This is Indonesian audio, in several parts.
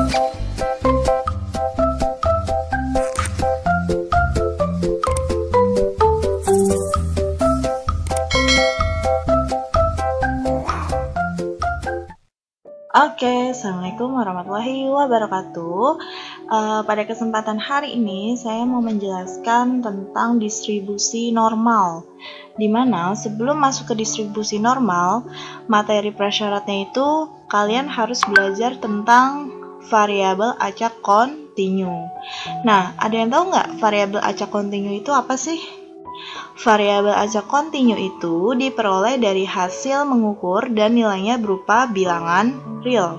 Oke, Assalamualaikum warahmatullahi wabarakatuh. Pada kesempatan hari ini, saya mau menjelaskan tentang distribusi normal. Dimana sebelum masuk ke distribusi normal, materi prasyaratnya itu kalian harus belajar tentang variabel acak kontinu. Nah, ada yang tahu nggak variabel acak kontinu itu apa sih? Variabel acak kontinu itu diperoleh dari hasil mengukur dan nilainya berupa bilangan real.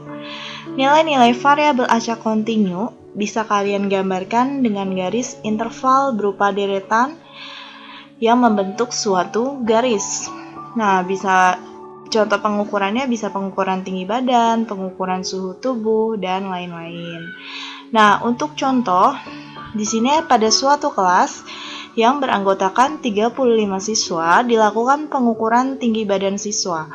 Nilai-nilai variabel acak kontinu bisa kalian gambarkan dengan garis interval berupa deretan yang membentuk suatu garis. Nah, contoh pengukurannya bisa pengukuran tinggi badan, pengukuran suhu tubuh, dan lain-lain. Nah, untuk contoh, di sini pada suatu kelas yang beranggotakan 35 siswa dilakukan pengukuran tinggi badan siswa.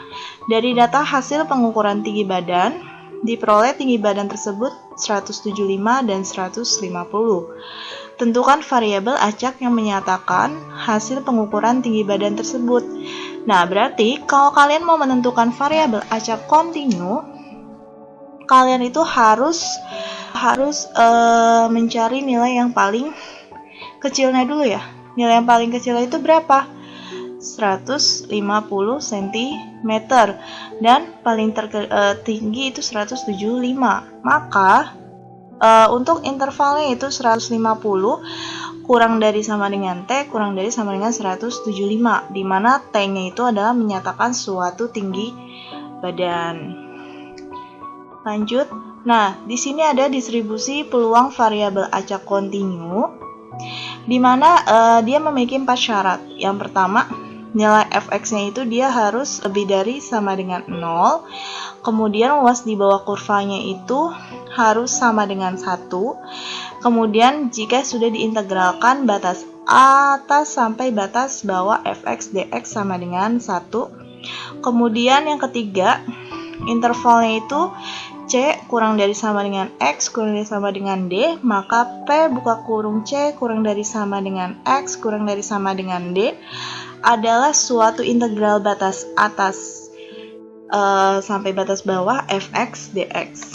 Dari data hasil pengukuran tinggi badan, diperoleh tinggi badan tersebut 175 dan 150. Tentukan variabel acak yang menyatakan hasil pengukuran tinggi badan tersebut. Nah, berarti kalau kalian mau menentukan variabel acak kontinu, kalian itu harus mencari nilai yang paling kecilnya dulu ya. Nilai yang paling kecil itu berapa? 150 cm dan paling tinggi itu 175. Maka untuk intervalnya itu 150 kurang dari sama dengan T kurang dari sama dengan 175, di mana T-nya itu adalah menyatakan suatu tinggi badan. Lanjut. Nah, di sini ada distribusi peluang variabel acak kontinu, di mana dia memiliki 4 syarat. Yang pertama, nilai fx-nya itu dia harus lebih dari sama dengan 0. Kemudian luas di bawah kurvanya itu harus sama dengan 1. Kemudian jika sudah diintegralkan batas atas sampai batas bawah fx dx sama dengan 1. Kemudian yang ketiga, intervalnya itu C kurang dari sama dengan X kurang dari sama dengan D, maka P buka kurung C kurang dari sama dengan X kurang dari sama dengan D adalah suatu integral batas atas sampai batas bawah fx dx.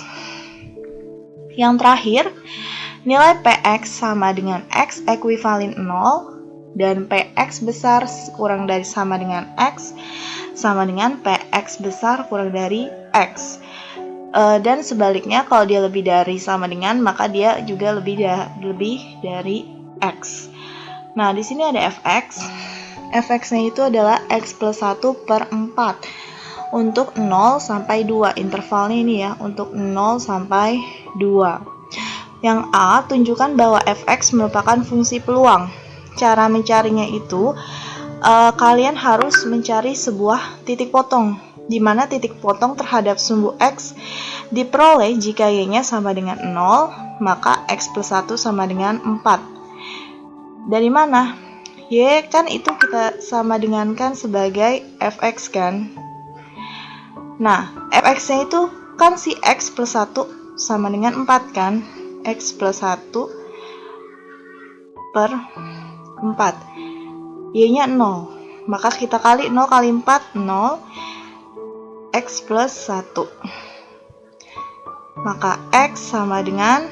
Yang terakhir, nilai Px sama dengan X ekuivalen 0 dan Px besar kurang dari sama dengan X sama dengan Px besar kurang dari X. Dan sebaliknya, kalau dia lebih dari sama dengan, maka dia juga lebih dari X. Nah, di sini ada fx. Fx-nya itu adalah x plus 1 per 4 untuk 0 sampai 2. Intervalnya ini ya, untuk 0 sampai 2. Yang A, tunjukkan bahwa fx merupakan fungsi peluang. Cara mencarinya itu, kalian harus mencari sebuah titik potong, di mana titik potong terhadap sumbu X diperoleh jika Y-nya sama dengan 0, maka X plus 1 sama dengan 4. Dari mana? Y kan itu kita sama dengankan sebagai Fx kan. Nah, Fx-nya itu kan si X plus 1 sama dengan 4 kan. X plus 1 per 4. Y-nya 0. Maka kita kali 0 kali 4, 0. X plus 1. Maka X sama dengan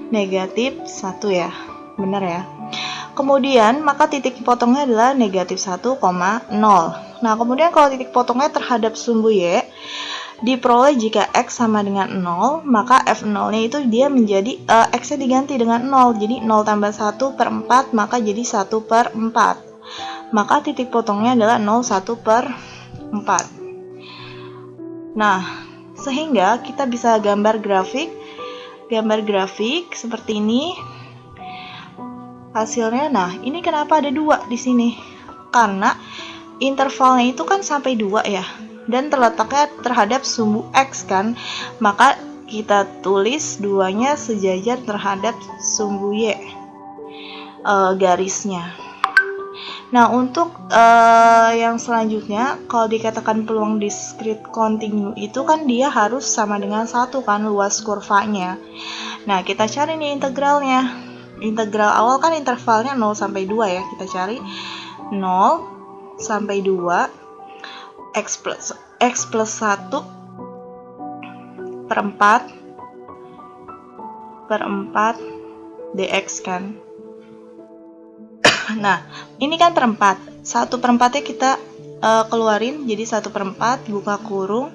negatif 1 ya. Benar ya. Kemudian maka titik potongnya adalah negatif 1,0. Nah, kemudian kalau titik potongnya terhadap sumbu Y diperoleh jika X sama dengan 0, maka F0-nya itu dia menjadi X-nya diganti dengan 0. Jadi 0 tambah 1 per 4, maka jadi 1 per 4. Maka titik potongnya adalah 0, 1 per 4. Nah, sehingga kita bisa gambar grafik seperti ini. Hasilnya, nah ini kenapa ada 2 di sini? Karena intervalnya itu kan sampai 2 ya, dan terletaknya terhadap sumbu X kan, maka kita tulis 2-nya sejajar terhadap sumbu Y garisnya. Nah, untuk yang selanjutnya, kalau dikatakan peluang discrete kontinu itu kan dia harus sama dengan 1 kan luas kurvanya. Nah, kita cari nih integralnya. Integral awal kan intervalnya 0 sampai 2 ya. Kita cari 0 sampai 2 x plus 1 per 4 dx kan. Nah, ini kan per 4. 1/4 nya kita keluarin, jadi 1/4 buka kurung.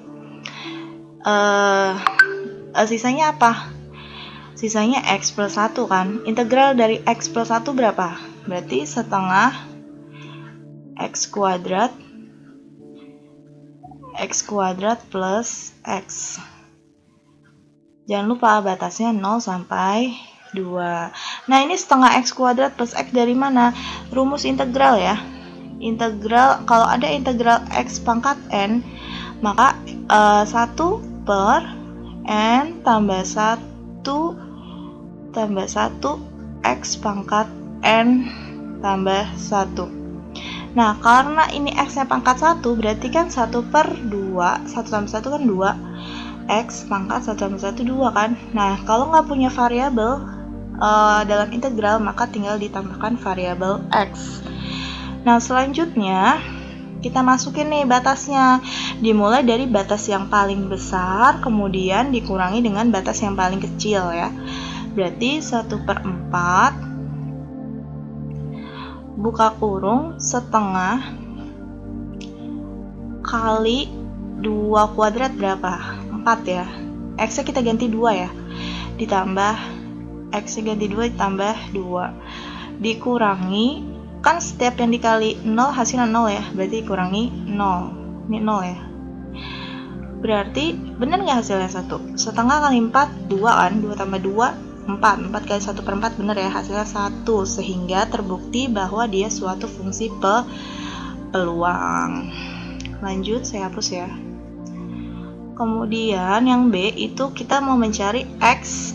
Sisanya apa? Sisanya x plus 1 kan. Integral dari x plus 1 berapa? Berarti setengah x kuadrat plus x. Jangan lupa batasnya 0 sampai 2. Nah, ini setengah x kuadrat plus x dari mana? Rumus integral ya. Integral, kalau ada integral x pangkat n, maka 1 per n tambah 1 x pangkat n tambah 1. Nah, karena ini x-nya pangkat 1, berarti kan 1 per 2, 1 tambah 1 kan 2, x pangkat 1 tambah 1, 2 kan. Nah, kalau nggak punya variabel dalam integral, maka tinggal ditambahkan variabel x. Nah, selanjutnya kita masukin nih batasnya. Dimulai dari batas yang paling besar, kemudian dikurangi dengan batas yang paling kecil ya. Berarti 1/4 buka kurung setengah kali 2 kuadrat berapa? 4 ya. X-nya kita ganti 2 ya. Ditambah X-nya ganti 2 ditambah 2. Dikurangi, kan setiap yang dikali 0 hasilnya 0 ya. Berarti dikurangi 0. Ini 0 ya. Berarti benar nggak hasilnya 1? Setengah kali 4, 2 kan. 2 tambah 2, 4. 4 kali 1/4 benar ya. Hasilnya 1. Sehingga terbukti bahwa dia suatu fungsi peluang. Lanjut, saya hapus ya. Kemudian yang B itu kita mau mencari x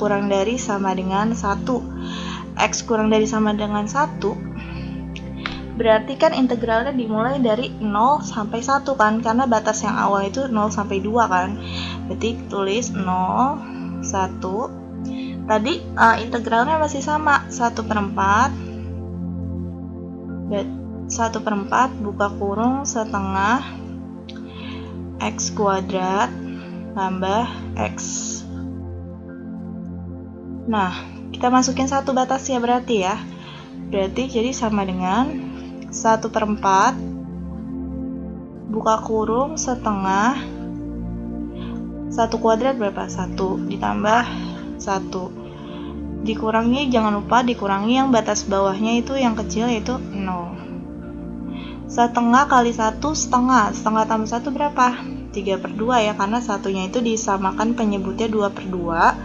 kurang dari sama dengan 1. X kurang dari sama dengan 1 berarti kan integralnya dimulai dari 0 sampai 1 kan, karena batas yang awal itu 0 sampai 2 kan. Berarti tulis 0, 1. Tadi integralnya masih sama, 1/4 buka kurung setengah x kuadrat tambah x. Nah, kita masukin satu batasnya berarti ya. Berarti jadi sama dengan 1/4 buka kurung setengah 1 kuadrat berapa? 1 ditambah 1 dikurangi, jangan lupa dikurangi yang batas bawahnya itu yang kecil yaitu 0. Setengah kali 1 setengah tambah 1 berapa? 3/2 ya, karena satunya itu disamakan penyebutnya 2/2.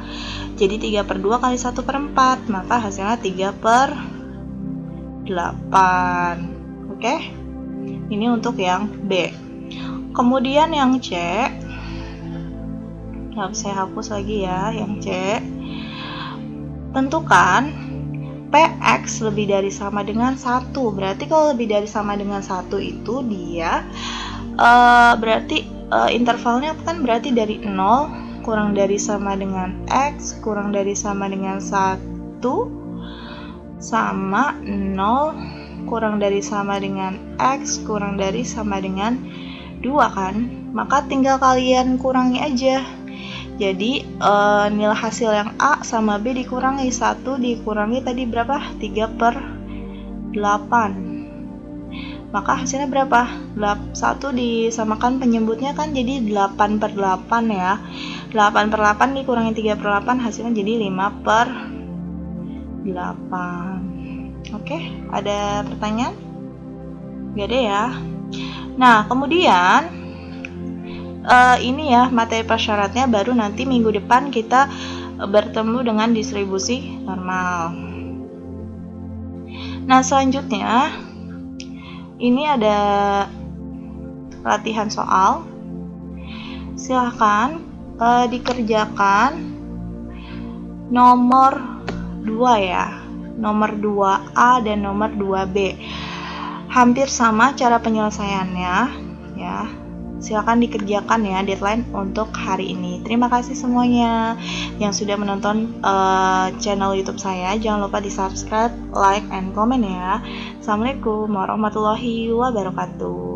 Jadi 3/2 kali 1/4, maka hasilnya 3/8. Oke, ini untuk yang B. Kemudian yang C, saya hapus lagi ya. Yang C, tentukan Px lebih dari sama dengan 1. Berarti kalau lebih dari sama dengan 1 itu dia berarti intervalnya kan berarti dari 0 kurang dari sama dengan X kurang dari sama dengan 1 sama 0 kurang dari sama dengan X kurang dari sama dengan 2 kan. Maka tinggal kalian kurangi aja. Jadi nilai hasil yang A sama B dikurangi 1 dikurangi tadi berapa? 3/8. Maka hasilnya berapa? 1 disamakan penyebutnya kan jadi 8/8 ya. 8/8 dikurangi 3/8 hasilnya jadi 5/8. Oke, ada pertanyaan? Gak ada ya. Nah, kemudian ini ya materi persyaratnya, baru nanti minggu depan kita bertemu dengan distribusi normal. Nah, selanjutnya ini ada latihan soal. Silahkan dikerjakan nomor 2 ya. nomor 2A dan nomor 2B. Hampir sama cara penyelesaiannya ya. Silakan dikerjakan ya deadline untuk hari ini. Terima kasih semuanya yang sudah menonton channel YouTube saya. Jangan lupa di subscribe, like, and comment ya. Assalamualaikum warahmatullahi wabarakatuh.